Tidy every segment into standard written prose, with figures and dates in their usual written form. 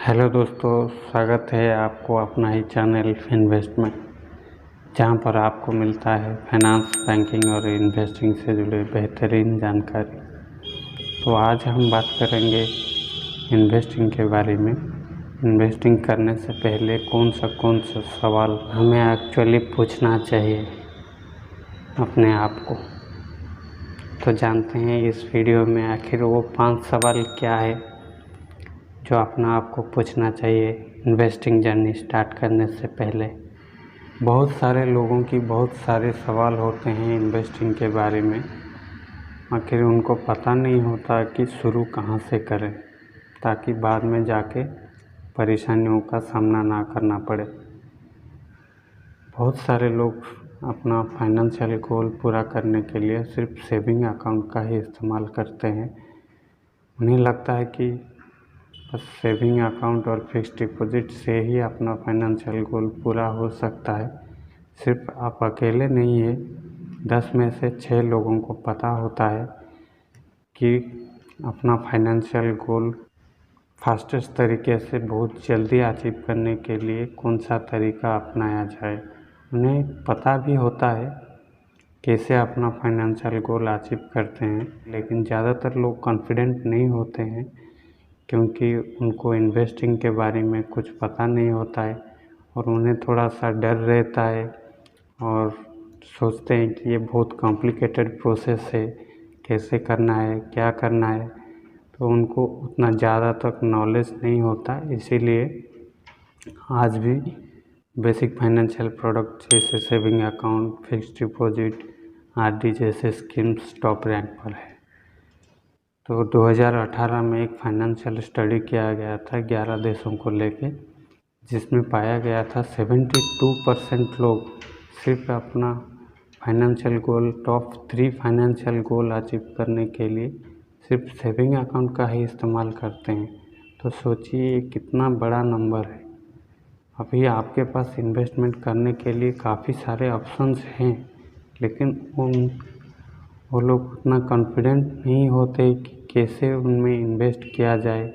Hello दोस्तों, स्वागत है आपको अपना ही चैनल फिनवेस्ट में, जहां पर आपको मिलता है फाइनेंस, बैंकिंग और इन्वेस्टिंग से जुड़े बेहतरीन जानकारी। तो आज हम बात करेंगे इन्वेस्टिंग के बारे में। इन्वेस्टिंग करने से पहले कौन सा सवाल हमें एक्चुअली पूछना चाहिए अपने आप को। तो जानते हैं इस वीडियो में आखिर वो 5 सवाल क्या है जो अपना आपको पूछना चाहिए इन्वेस्टिंग जर्नी स्टार्ट करने से पहले। बहुत सारे लोगों की बहुत सारे सवाल होते हैं इन्वेस्टिंग के बारे में, आखिर उनको पता नहीं होता कि शुरू कहाँ से करें ताकि बाद में जाके परेशानियों का सामना ना करना पड़े। बहुत सारे लोग अपना फाइनेंशियल गोल पूरा करने के लिए सिर्फ सेविंग अकाउंट का ही इस्तेमाल करते हैं। उन्हें लगता है कि बस सेविंग अकाउंट और फिक्स्ड डिपॉजिट से ही अपना फाइनेंशियल गोल पूरा हो सकता है। सिर्फ आप अकेले नहीं हैं, 10 में से 6 लोगों को पता होता है कि अपना फाइनेंशियल गोल फास्टेस्ट तरीके से बहुत जल्दी अचीव करने के लिए कौन सा तरीका अपनाया जाए। उन्हें पता भी होता है कैसे अपना फाइनेंशियल गोल अचीव करते हैं, लेकिन ज़्यादातर लोग कॉन्फिडेंट नहीं होते हैं क्योंकि उनको इन्वेस्टिंग के बारे में कुछ पता नहीं होता है और उन्हें थोड़ा सा डर रहता है और सोचते हैं कि ये बहुत कॉम्प्लिकेटेड प्रोसेस है, कैसे करना है, क्या करना है। तो उनको उतना ज़्यादा तक नॉलेज नहीं होता, इसीलिए आज भी बेसिक फाइनेंशियल प्रोडक्ट जैसे saving account, fixed deposit, RD जैसे स्कीम्स टॉप रैंक पर है। तो 2018 में एक फाइनेंशियल स्टडी किया गया था 11 देशों को लेके, जिसमें पाया गया था 72% लोग सिर्फ अपना financial goal, top 3 financial goal achieve करने के लिए सिर्फ सेविंग अकाउंट का ही इस्तेमाल करते हैं। तो सोचिए ये कितना बड़ा नंबर है। अभी आपके पास इन्वेस्टमेंट करने के लिए काफ़ी सारे ऑप्शंस हैं, लेकिन वो लोग उतना कॉन्फिडेंट नहीं होते कि कैसे उनमें इन्वेस्ट किया जाए,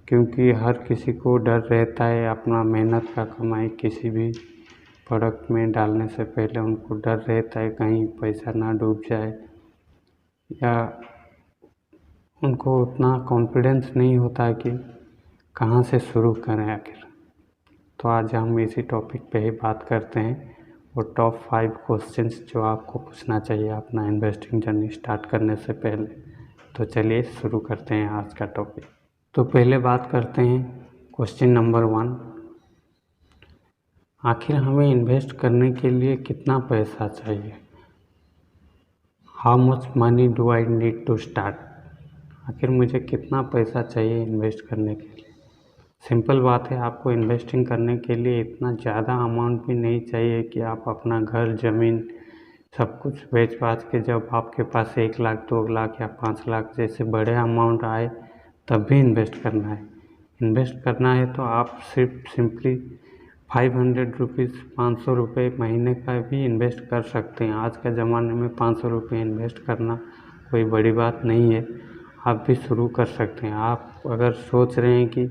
क्योंकि हर किसी को डर रहता है अपना मेहनत का कमाई किसी भी प्रोडक्ट में डालने से पहले। उनको डर रहता है कहीं पैसा ना डूब जाए, या उनको उतना कॉन्फिडेंस नहीं होता कि कहाँ से शुरू करें आखिर। तो आज हम इसी टॉपिक पे ही बात करते हैं, वो टॉप 5 क्वेश्चंस जो आपको पूछना चाहिए अपना इन्वेस्टिंग जर्नी स्टार्ट करने से पहले। तो चलिए शुरू करते हैं आज का टॉपिक। तो पहले बात करते हैं क्वेश्चन नंबर 1। आखिर हमें इन्वेस्ट करने के लिए कितना पैसा चाहिए? How much money do I need to start? आखिर मुझे कितना पैसा चाहिए इन्वेस्ट करने के लिए? सिंपल बात है, आपको इन्वेस्टिंग करने के लिए इतना ज़्यादा अमाउंट भी नहीं चाहिए कि आप अपना घर, ज़मीन सब कुछ बेच बाच के जब आपके पास 1 लाख, 2 लाख या 5 लाख जैसे बड़े अमाउंट आए तब भी इन्वेस्ट करना है। इन्वेस्ट करना है तो आप सिंपली 500 रुपीज़, 500 रुपये महीने का भी इन्वेस्ट कर सकते हैं। आज के ज़माने में 500 रुपये इन्वेस्ट करना कोई बड़ी बात नहीं है, आप भी शुरू कर सकते हैं। आप अगर सोच रहे हैं कि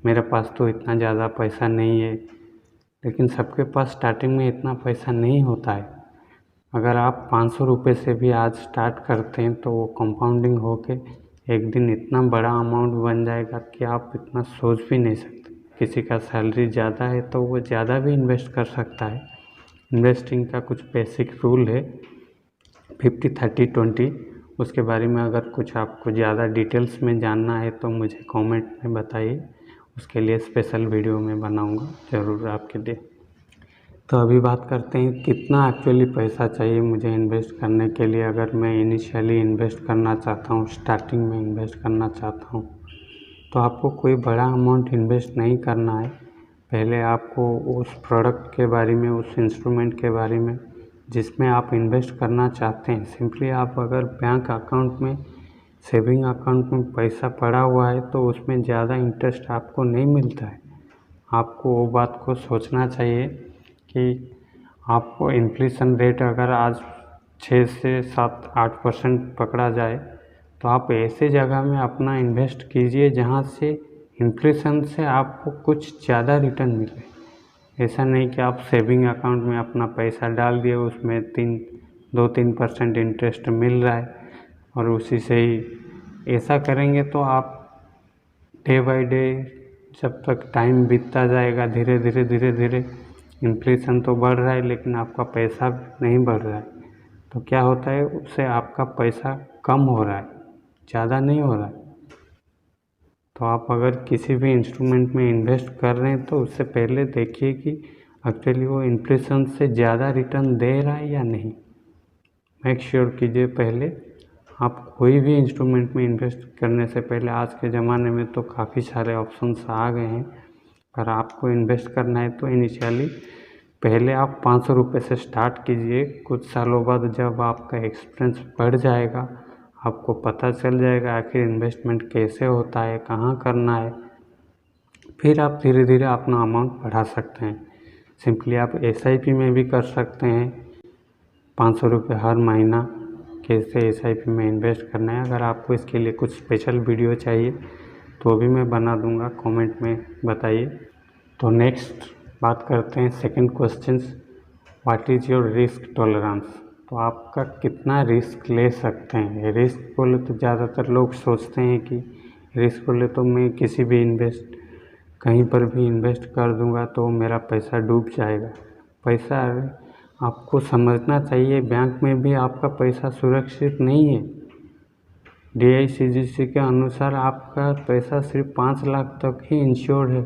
मेरे पास तो इतना ज़्यादा पैसा नहीं है, लेकिन सबके पास स्टार्टिंग में इतना पैसा नहीं होता है। अगर आप 500 रुपये से भी आज स्टार्ट करते हैं तो वो कंपाउंडिंग होके एक दिन इतना बड़ा अमाउंट बन जाएगा कि आप इतना सोच भी नहीं सकते। किसी का सैलरी ज़्यादा है तो वो ज़्यादा भी इन्वेस्ट कर सकता है। इन्वेस्टिंग का कुछ बेसिक रूल है 50-30-20, उसके बारे में अगर कुछ आपको ज़्यादा डिटेल्स में जानना है तो मुझे कमेंट में बताइए, उसके लिए स्पेशल वीडियो में बनाऊंगा ज़रूर आपके लिए। तो अभी बात करते हैं कितना एक्चुअली पैसा चाहिए मुझे इन्वेस्ट करने के लिए। अगर मैं इनिशियली इन्वेस्ट करना चाहता हूँ, स्टार्टिंग में इन्वेस्ट करना चाहता हूँ, तो आपको कोई बड़ा अमाउंट इन्वेस्ट नहीं करना है। पहले आपको उस प्रोडक्ट के बारे में, उस इंस्ट्रूमेंट के बारे में जिसमें आप इन्वेस्ट करना चाहते हैं, सिंपली आप अगर बैंक अकाउंट में, सेविंग अकाउंट में पैसा पड़ा हुआ है तो उसमें ज़्यादा इंटरेस्ट आपको नहीं मिलता है। आपको वो बात को सोचना चाहिए कि आपको इन्फ्लेशन रेट अगर आज 6 से 7-8% पकड़ा जाए तो आप ऐसे जगह में अपना इन्वेस्ट कीजिए जहाँ से इन्फ्लेशन से आपको कुछ ज़्यादा रिटर्न मिले। ऐसा नहीं कि आप सेविंग अकाउंट में अपना पैसा डाल दिए, उसमें 2-3% इंटरेस्ट मिल रहा है और उसी से ही ऐसा करेंगे तो आप डे बाय डे जब तक टाइम बीतता जाएगा धीरे धीरे इन्फ्लेशन तो बढ़ रहा है लेकिन आपका पैसा नहीं बढ़ रहा है, तो क्या होता है उससे आपका पैसा कम हो रहा है, ज़्यादा नहीं हो रहा है। तो आप अगर किसी भी इंस्ट्रूमेंट में इन्वेस्ट कर रहे हैं तो उससे पहले देखिए कि एक्चुअली वो इन्फ्लेशन से ज़्यादा रिटर्न दे रहा है या नहीं। मेक श्योर कीजिए पहले आप कोई भी इंस्ट्रूमेंट में इन्वेस्ट करने से पहले। आज के ज़माने में तो काफ़ी सारे ऑप्शंस आ गए हैं, पर आपको इन्वेस्ट करना है तो इनिशियली पहले आप 500 रुपये से स्टार्ट कीजिए। कुछ सालों बाद जब आपका एक्सपीरियंस बढ़ जाएगा, आपको पता चल जाएगा आखिर इन्वेस्टमेंट कैसे होता है, कहाँ करना है, फिर आप धीरे धीरे अपना अमाउंट बढ़ा सकते हैं। सिंपली आप SIP में भी कर सकते हैं। 500 रुपये हर महीना कैसे SIP में इन्वेस्ट करना है। अगर आपको इसके लिए कुछ स्पेशल वीडियो चाहिए तो भी मैं बना दूंगा, कमेंट में बताइए। तो नेक्स्ट बात करते हैं second question, what is your risk tolerance. तो आपका कितना रिस्क ले सकते हैं। रिस्क बोले तो ज़्यादातर लोग सोचते हैं कि रिस्क बोले तो मैं किसी भी कहीं पर भी इन्वेस्ट कर दूंगा तो मेरा पैसा डूब जाएगा। पैसा आपको समझना चाहिए, बैंक में भी आपका पैसा सुरक्षित नहीं है। DICGC के अनुसार आपका पैसा सिर्फ 5 लाख तक ही इंश्योर्ड है।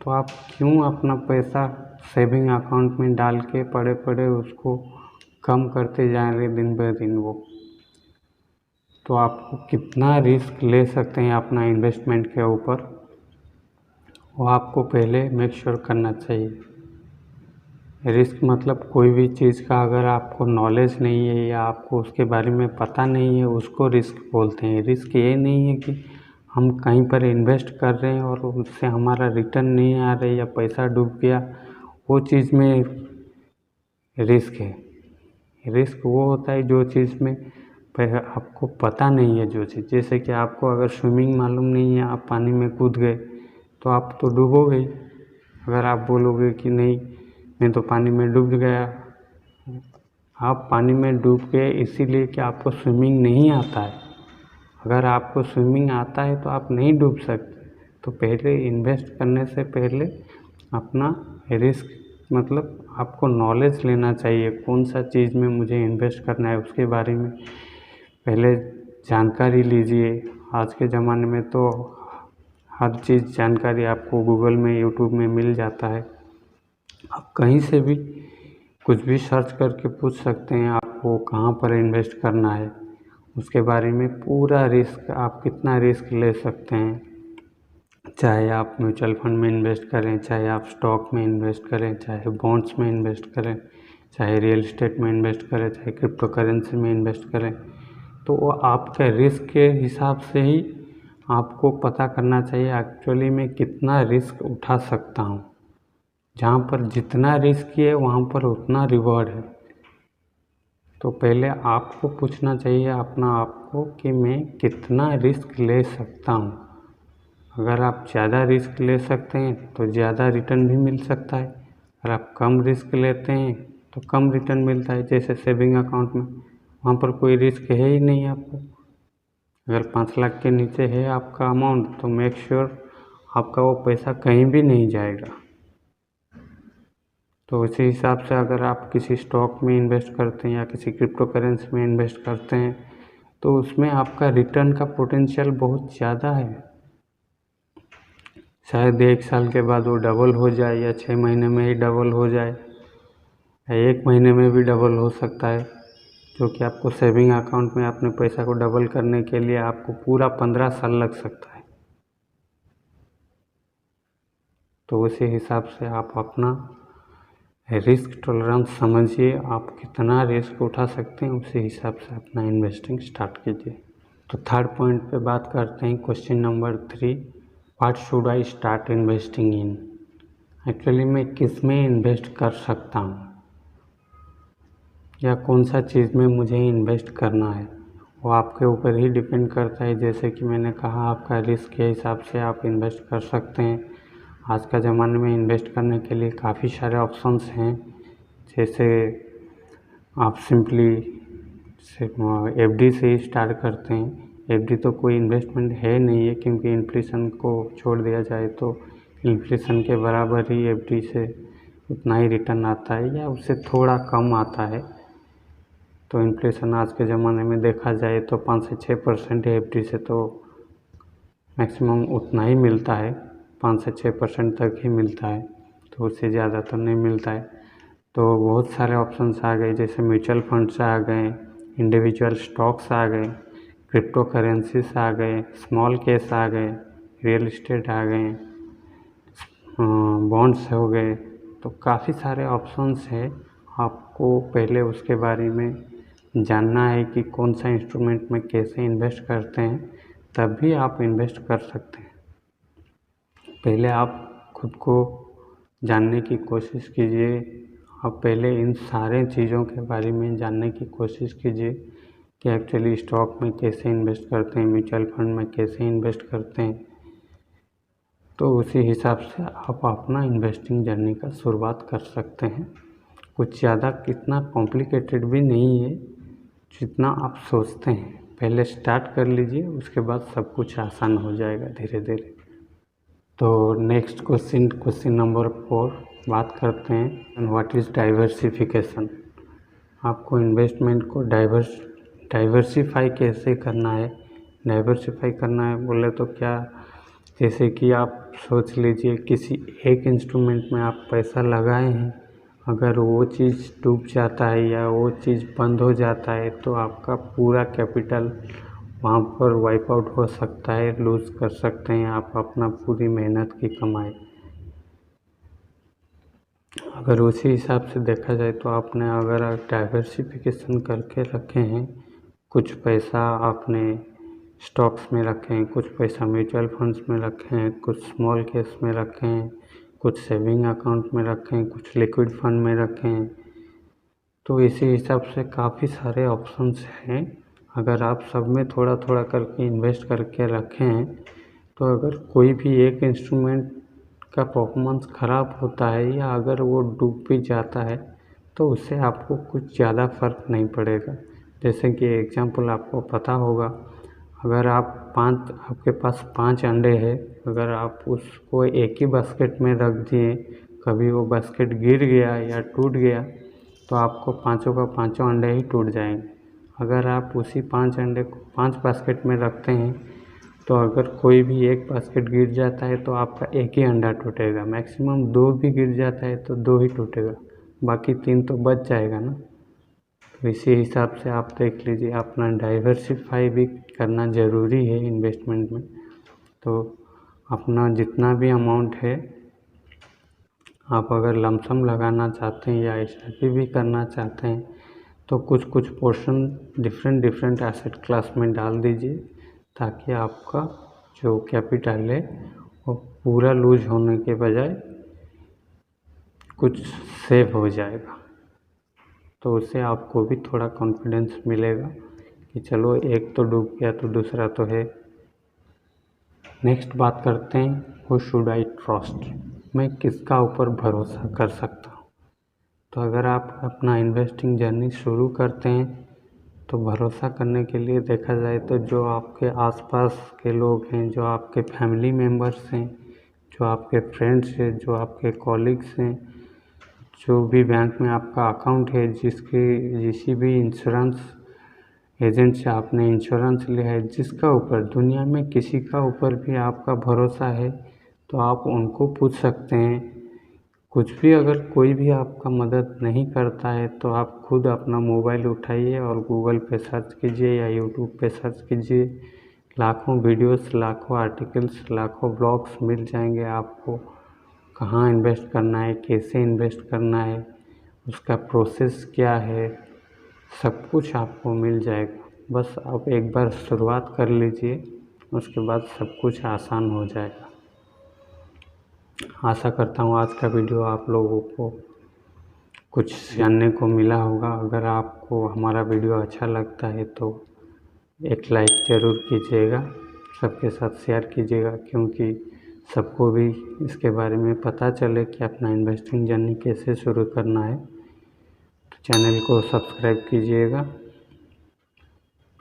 तो आप क्यों अपना पैसा सेविंग अकाउंट में डाल के पड़े पड़े उसको कम करते जाएंगे दिन ब दिन। वो तो आपको कितना रिस्क ले सकते हैं अपना इन्वेस्टमेंट के ऊपर, वो आपको पहले मेक श्योर करना चाहिए। रिस्क मतलब कोई भी चीज़ का अगर आपको नॉलेज नहीं है या आपको उसके बारे में पता नहीं है उसको रिस्क बोलते हैं। रिस्क ये नहीं है कि हम कहीं पर इन्वेस्ट कर रहे हैं और उससे हमारा रिटर्न नहीं आ रहा है या पैसा डूब गया, वो चीज़ में रिस्क है। रिस्क वो होता है जो चीज़ में आपको पता नहीं है, जो चीज़, जैसे कि आपको अगर स्विमिंग मालूम नहीं है, आप पानी में कूद गए तो आप तो डूबोगे ही। अगर आप बोलोगे कि नहीं मैं तो पानी में डूब गया, आप पानी में डूब गए इसीलिए कि आपको स्विमिंग नहीं आता है। अगर आपको स्विमिंग आता है तो आप नहीं डूब सकते। तो पहले इन्वेस्ट करने से पहले अपना रिस्क मतलब आपको नॉलेज लेना चाहिए, कौन सा चीज़ में मुझे इन्वेस्ट करना है उसके बारे में पहले जानकारी लीजिए। आज के ज़माने में तो हर चीज़ जानकारी आपको गूगल में, यूट्यूब में मिल जाता है। आप कहीं से भी कुछ भी सर्च करके पूछ सकते हैं आपको कहाँ पर इन्वेस्ट करना है, उसके बारे में पूरा रिस्क, आप कितना रिस्क ले सकते हैं। चाहे आप म्यूचुअल फंड में इन्वेस्ट करें, चाहे आप स्टॉक में इन्वेस्ट करें, चाहे बॉन्ड्स में इन्वेस्ट करें, चाहे रियल एस्टेट में इन्वेस्ट करें, चाहे क्रिप्टो करेंसी में इन्वेस्ट करें, तो वो आपके रिस्क के हिसाब से ही आपको पता करना चाहिए एक्चुअली मैं कितना रिस्क उठा सकता हूँ। जहाँ पर जितना रिस्क है वहाँ पर उतना रिवॉर्ड है। तो पहले आपको पूछना चाहिए अपना आपको कि मैं कितना रिस्क ले सकता हूँ। अगर आप ज़्यादा रिस्क ले सकते हैं तो ज़्यादा रिटर्न भी मिल सकता है। अगर आप कम रिस्क लेते हैं तो कम रिटर्न मिलता है। जैसे सेविंग अकाउंट में वहाँ पर कोई रिस्क है ही नहीं आपको। अगर 5 लाख के नीचे है आपका अमाउंट तो मेक श्योर आपका वो पैसा कहीं भी नहीं जाएगा। तो उसी हिसाब से अगर आप किसी स्टॉक में इन्वेस्ट करते हैं या किसी क्रिप्टो करेंसी में इन्वेस्ट करते हैं तो उसमें आपका रिटर्न का पोटेंशियल बहुत ज़्यादा है। शायद 1 साल के बाद वो डबल हो जाए या 6 महीने में ही डबल हो जाए या 1 महीने में भी डबल हो सकता है, जो कि आपको सेविंग अकाउंट में अपने पैसा को डबल करने के लिए आपको पूरा 15 साल लग सकता है। तो उसी हिसाब से आप अपना रिस्क टॉलरेंस समझिए, आप कितना रिस्क उठा सकते हैं, उसी हिसाब से अपना इन्वेस्टिंग स्टार्ट कीजिए। तो थर्ड पॉइंट पे बात करते हैं, question number 3, what should I start investing in. Actually मैं किस में इन्वेस्ट कर सकता हूँ या कौन सा चीज़ में मुझे इन्वेस्ट करना है, वो आपके ऊपर ही डिपेंड करता है। जैसे कि मैंने कहा, आपका रिस्क के हिसाब से आप इन्वेस्ट कर सकते हैं। आज का ज़माने में इन्वेस्ट करने के लिए काफ़ी सारे ऑप्शंस हैं। जैसे आप सिंपली एफडी से ही स्टार्ट करते हैं। एफडी तो कोई इन्वेस्टमेंट है नहीं है, क्योंकि इन्फ्लेशन को छोड़ दिया जाए तो इन्फ्लेशन के बराबर ही एफडी से उतना ही रिटर्न आता है या उससे थोड़ा कम आता है। तो इन्फ्लेशन आज के ज़माने में देखा जाए तो 5 से 6% एफडी से तो मैक्सिमम उतना ही मिलता है, 5 से 6% तक ही मिलता है, तो उससे ज़्यादा तो नहीं मिलता है। तो बहुत सारे ऑप्शंस आ गए, जैसे म्यूचुअल फंड्स आ गए, इंडिविजुअल स्टॉक्स आ गए, क्रिप्टो करेंसीज आ गए, स्मॉल कैश आ गए, रियल इस्टेट आ गए, बॉन्ड्स हो गए। तो काफ़ी सारे ऑप्शंस हैं। आपको पहले उसके बारे में जानना है कि कौन सा इंस्ट्रूमेंट में कैसे इन्वेस्ट करते हैं, तभी आप इन्वेस्ट कर सकते हैं। पहले आप खुद को जानने की कोशिश कीजिए। आप पहले इन सारे चीज़ों के बारे में जानने की कोशिश कीजिए कि एक्चुअली स्टॉक में कैसे इन्वेस्ट करते हैं, म्यूचुअल फंड में कैसे इन्वेस्ट करते हैं। तो उसी हिसाब से आप अपना इन्वेस्टिंग जर्नी का शुरुआत कर सकते हैं। कुछ ज़्यादा इतना कॉम्प्लिकेटेड भी नहीं है जितना आप सोचते हैं। पहले स्टार्ट कर लीजिए, उसके बाद सब कुछ आसान हो जाएगा धीरे धीरे। तो नेक्स्ट क्वेश्चन नंबर 4 बात करते हैं, व्हाट इज़ डाइवर्सिफिकेशन। आपको इन्वेस्टमेंट को डाइवर्सिफाई कैसे करना है। डाइवर्सिफाई करना है बोले तो क्या, जैसे कि आप सोच लीजिए किसी एक इंस्ट्रूमेंट में आप पैसा लगाए हैं, अगर वो चीज़ डूब जाता है या वो चीज़ बंद हो जाता है तो आपका पूरा कैपिटल वहाँ पर वाइप आउट हो सकता है, लूज़ कर सकते हैं आप अपना पूरी मेहनत की कमाई। अगर उसी हिसाब से देखा जाए तो आपने अगर डाइवर्सिफिकेशन करके रखे हैं, कुछ पैसा आपने स्टॉक्स में रखे हैं, कुछ पैसा म्यूचुअल फंड्स में रखे हैं, कुछ स्मॉल कैश में रखे हैं, कुछ सेविंग अकाउंट में रखे हैं, कुछ लिक्विड फंड में रखे हैं, तो इसी हिसाब से काफ़ी सारे ऑप्शंस हैं। अगर आप सब में थोड़ा थोड़ा करके इन्वेस्ट करके रखें हैं, तो अगर कोई भी एक इंस्ट्रूमेंट का परफॉर्मेंस ख़राब होता है या अगर वो डूब भी जाता है तो उससे आपको कुछ ज़्यादा फ़र्क नहीं पड़ेगा। जैसे कि एग्जांपल आपको पता होगा, अगर आपके पास 5 अंडे हैं, अगर आप उसको एक ही बास्केट में रख दिए, कभी वो बास्केट गिर गया या टूट गया तो आपको पाँचों का पाँचों अंडे ही टूट जाएंगे। अगर आप उसी 5 अंडे को 5 बास्केट में रखते हैं तो अगर कोई भी एक बास्केट गिर जाता है तो आपका एक ही अंडा टूटेगा, मैक्सिमम 2 भी गिर जाता है तो 2 ही टूटेगा, बाकी 3 तो बच जाएगा ना। तो इसी हिसाब से आप देख लीजिए, अपना डाइवर्सिफाई भी करना ज़रूरी है इन्वेस्टमेंट में। तो अपना जितना भी अमाउंट है, आप अगर लमसम लगाना चाहते हैं या एसआईपी भी करना चाहते हैं तो कुछ कुछ पोर्शन डिफरेंट एसेट क्लास में डाल दीजिए, ताकि आपका जो कैपिटल है वो पूरा लूज होने के बजाय कुछ सेव हो जाएगा। तो उससे आपको भी थोड़ा कॉन्फिडेंस मिलेगा कि चलो एक तो डूब गया तो दूसरा तो है। नेक्स्ट बात करते हैं, हु शुड आई ट्रस्ट, मैं किसका ऊपर भरोसा कर सकता हूँ। तो अगर आप अपना इन्वेस्टिंग जर्नी शुरू करते हैं तो भरोसा करने के लिए देखा जाए तो जो आपके आसपास के लोग हैं, जो आपके फैमिली मेम्बर्स हैं, जो आपके फ्रेंड्स हैं, जो आपके कॉलीग्स हैं, जो भी बैंक में आपका अकाउंट है, जिस भी इंश्योरेंस एजेंट से आपने इंश्योरेंस लिया है, जिसका ऊपर दुनिया में किसी का ऊपर भी आपका भरोसा है तो आप उनको पूछ सकते हैं। कुछ भी अगर कोई भी आपका मदद नहीं करता है तो आप खुद अपना मोबाइल उठाइए और गूगल पे सर्च कीजिए या यूट्यूब पे सर्च कीजिए। लाखों वीडियोस, लाखों आर्टिकल्स, लाखों ब्लॉग्स मिल जाएंगे आपको, कहाँ इन्वेस्ट करना है, कैसे इन्वेस्ट करना है, उसका प्रोसेस क्या है, सब कुछ आपको मिल जाएगा। बस आप एक बार शुरुआत कर लीजिए, उसके बाद सब कुछ आसान हो जाएगा। आशा करता हूँ आज का वीडियो आप लोगों को कुछ जानने को मिला होगा। अगर आपको हमारा वीडियो अच्छा लगता है तो एक लाइक ज़रूर कीजिएगा, सबके साथ शेयर कीजिएगा, क्योंकि सबको भी इसके बारे में पता चले कि अपना इन्वेस्टिंग जर्नी कैसे शुरू करना है। तो चैनल को सब्सक्राइब कीजिएगा।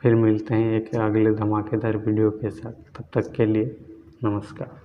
फिर मिलते हैं एक अगले धमाकेदार वीडियो के साथ, तब तक के लिए नमस्कार।